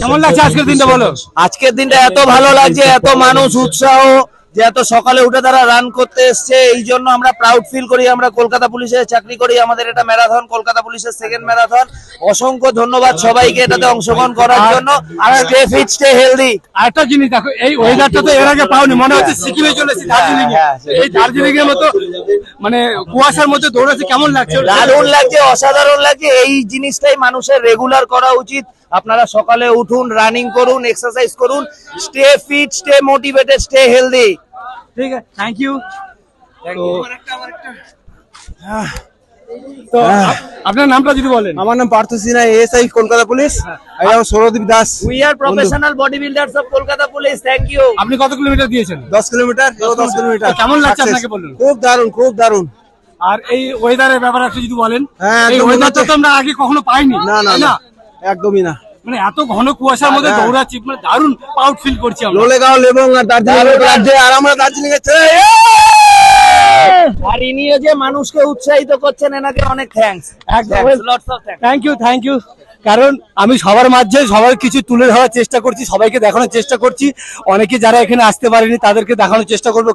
কেমন লাগছে আজকের দিনটা বলো? আজকের দিনটা এত ভালো লাগছে, এত মানুষ উৎসাহ, যে এত সকালে উঠে তারা রান করতে এসছে, এই জন্য আমরা প্রাউড ফিল করি। আমরা কলকাতা পুলিশে চাকরি করি, আমাদের এটা ম্যারাথন, কলকাতা পুলিশের সেকেন্ড ম্যারাথন। অসংখ্য ধন্যবাদ সবাইকে এটাতে অংশগ্রহণ করার জন্য। Stay fit, stay healthy. আরেকটা জিনিস দেখো, এই ওয়েদারটা তো এর আগে পাওনি, মনে হচ্ছে সিকিমে চলেছি, দার্জিলিং এ। এই দার্জিলিং এর মতো মানে কুয়াশার মধ্যে দৌড়াচ্ছে, কেমন লাগছে? দারুণ লাগছে, অসাধারণ লাগছে। এই জিনিসটাই মানুষের রেগুলার করা উচিত। আপনারা সকালে উঠুন, রানিং করুন, এক্সারসাইজ করুন। Stay fit, stay motivated, stay healthy. ঠিক আছে, থ্যাংক ইউ। তো আপনার নামটা যদি বলেন। আমার নাম পার্থ সিনহা, এএসআই কলকাতা পুলিশ। আমি Sourodip Das. We are professional body builders of Kolkata police. Thank you. আপনি কত কিলোমিটার দিয়েছেন? 10 কিলোমিটার। 10 কিলোমিটার। কেমন লাগছে আপনাকে বলুন? খুব দারুণ, খুব দারুণ। আর এই ওয়েদারের ব্যাপারে একটু যদি বলেন। হ্যাঁ, এই ওয়েদারটা তো আমরা আগে কখনো পাইনি। না না না, একদমই না। মানে এত ঘন কুয়াশার মধ্যে দৌড়াচ্ছি, মানে দারুণ প্রাউড ফিল করছি আমরা। লোলেগাঁও, লেবং আর দার্জিলিং রাজ্যে, আর আমরা দার্জিলিং এ ছেড়ে। আর ইনিও যে মানুষকে উৎসাহিত করছেন, এনাকে অনেক thanks. Thank you, thank you. কারণ আমি সবার মাঝে সবার কিছু তুলে ধরার চেষ্টা করছি, সবাইকে দেখানোর চেষ্টা করছি। অনেকে যারা এখানে আসতে পারেনি তাদেরকে দেখানোর চেষ্টা করবো।